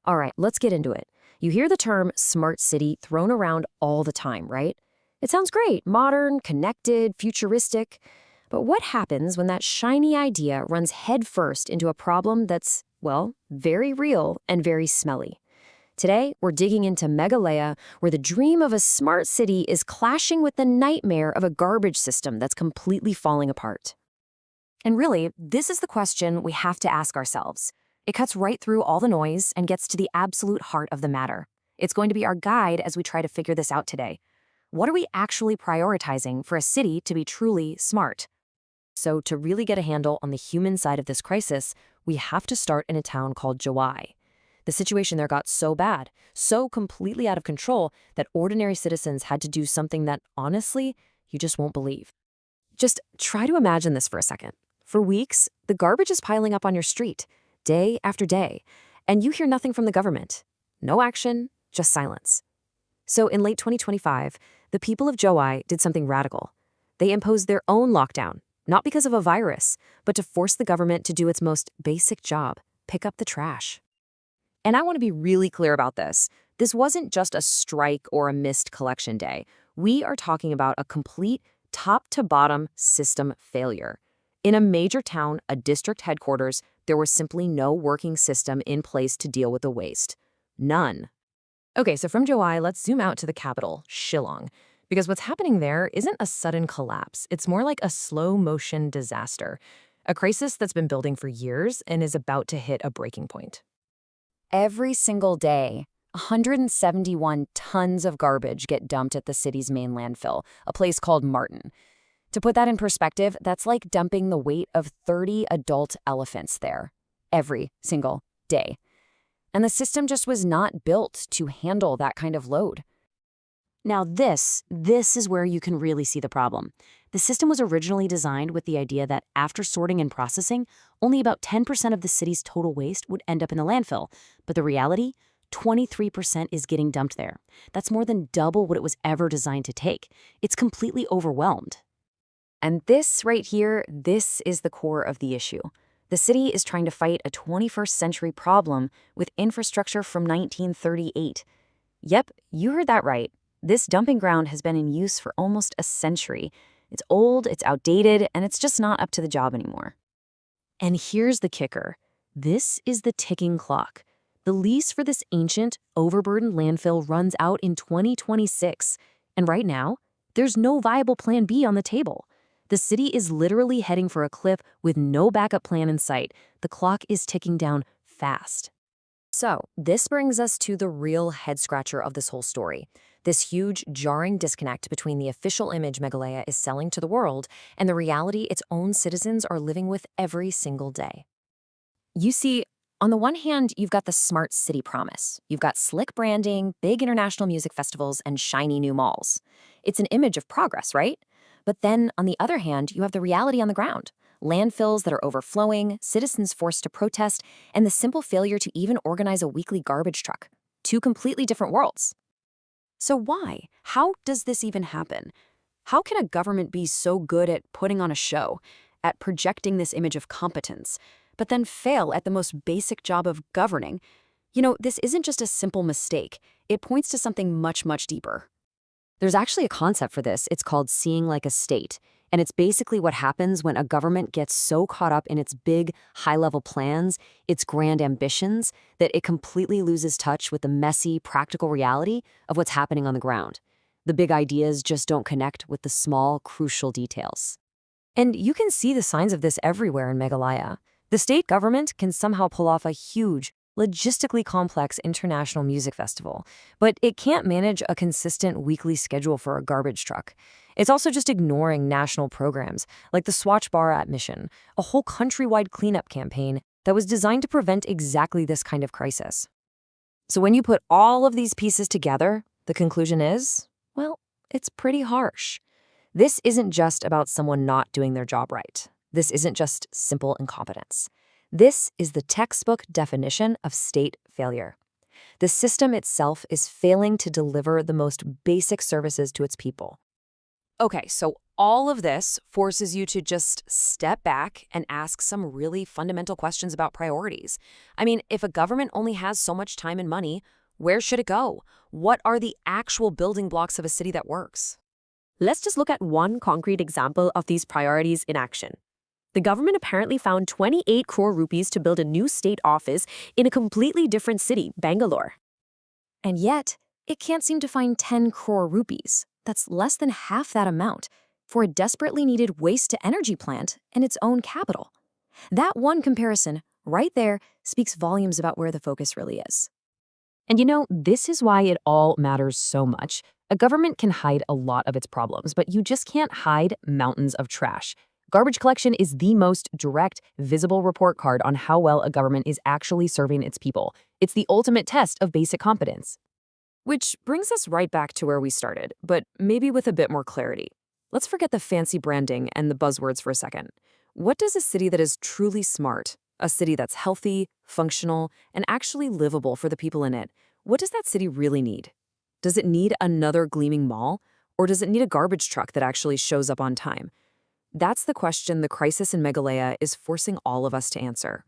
All right, let's get into it. You hear the term smart city thrown around all the time, right? It sounds great, modern, connected, futuristic. But what happens when that shiny idea runs headfirst into a problem that's, well, very real and very smelly? Today, we're digging into Meghalaya, where the dream of a smart city is clashing with the nightmare of a garbage system that's completely falling apart. And really, this is the question we have to ask ourselves. It cuts right through all the noise and gets to the absolute heart of the matter. It's going to be our guide as we try to figure this out today. What are we actually prioritizing for a city to be truly smart? So to really get a handle on the human side of this crisis, we have to start in a town called Jowai. The situation there got so bad, so completely out of control, that ordinary citizens had to do something that, honestly, you just won't believe. Just try to imagine this for a second. For weeks, the garbage is piling up on your street, day after day, and you hear nothing from the government. No action, just silence. So in late 2025, the people of Jowai did something radical. They imposed their own lockdown, not because of a virus, but to force the government to do its most basic job, pick up the trash. And I want to be really clear about this. This wasn't just a strike or a missed collection day. We are talking about a complete top-to-bottom system failure. In a major town, a district headquarters, there was simply no working system in place to deal with the waste. None. Okay, so from Jowai, let's zoom out to the capital, Shillong. Because what's happening there isn't a sudden collapse. It's more like a slow-motion disaster. A crisis that's been building for years and is about to hit a breaking point. Every single day, 171 tons of garbage get dumped at the city's main landfill, a place called Marten. To put that in perspective, that's like dumping the weight of 30 adult elephants there, every single day. And the system just was not built to handle that kind of load. Now this is where you can really see the problem. The system was originally designed with the idea that after sorting and processing, only about 10% of the city's total waste would end up in the landfill. But the reality, 23% is getting dumped there. That's more than double what it was ever designed to take. It's completely overwhelmed. And this right here, this is the core of the issue. The city is trying to fight a 21st century problem with infrastructure from 1938. Yep, you heard that right. This dumping ground has been in use for almost a century. It's old, it's outdated, and it's just not up to the job anymore. And here's the kicker. This is the ticking clock. The lease for this ancient, overburdened landfill runs out in 2026. And right now, there's no viable plan B on the table. The city is literally heading for a cliff with no backup plan in sight. The clock is ticking down fast. So, this brings us to the real head-scratcher of this whole story. This huge, jarring disconnect between the official image Meghalaya is selling to the world and the reality its own citizens are living with every single day. You see, on the one hand, you've got the smart city promise. You've got slick branding, big international music festivals, and shiny new malls. It's an image of progress, right? But then, on the other hand, you have the reality on the ground. Landfills that are overflowing, citizens forced to protest, and the simple failure to even organize a weekly garbage truck. Two completely different worlds. So why? How does this even happen? How can a government be so good at putting on a show, at projecting this image of competence, but then fail at the most basic job of governing? You know, this isn't just a simple mistake. It points to something much, much deeper. There's actually a concept for this. It's called seeing like a state. And it's basically what happens when a government gets so caught up in its big, high-level plans, its grand ambitions, that it completely loses touch with the messy, practical reality of what's happening on the ground. The big ideas just don't connect with the small, crucial details. And you can see the signs of this everywhere in Meghalaya. The state government can somehow pull off a huge, logistically complex international music festival, but it can't manage a consistent weekly schedule for a garbage truck. It's also just ignoring national programs, like the Swatch Bar at Mission, a whole countrywide cleanup campaign that was designed to prevent exactly this kind of crisis. So when you put all of these pieces together, the conclusion is, well, it's pretty harsh. This isn't just about someone not doing their job right. This isn't just simple incompetence. This is the textbook definition of state failure. The system itself is failing to deliver the most basic services to its people. Okay, so All of this forces you to just step back and ask some really fundamental questions about priorities. I mean, if a government only has so much time and money, where should it go? What are the actual building blocks of a city that works? Let's just look at one concrete example of these priorities in action. The government apparently found 28 crore rupees to build a new state office in a completely different city, Bangalore. And yet, it can't seem to find 10 crore rupees. That's less than half that amount for a desperately needed waste-to-energy plant in its own capital. That one comparison, right there, speaks volumes about where the focus really is. And this is why it all matters so much. A government can hide a lot of its problems, but you just can't hide mountains of trash. Garbage collection is the most direct, visible report card on how well a government is actually serving its people. It's the ultimate test of basic competence. Which brings us right back to where we started, but maybe with a bit more clarity. Let's forget the fancy branding and the buzzwords for a second. What does a city that is truly smart, a city that's healthy, functional, and actually livable for the people in it, what does that city really need? Does it need another gleaming mall? Or does it need a garbage truck that actually shows up on time? That's the question the crisis in Meghalaya is forcing all of us to answer.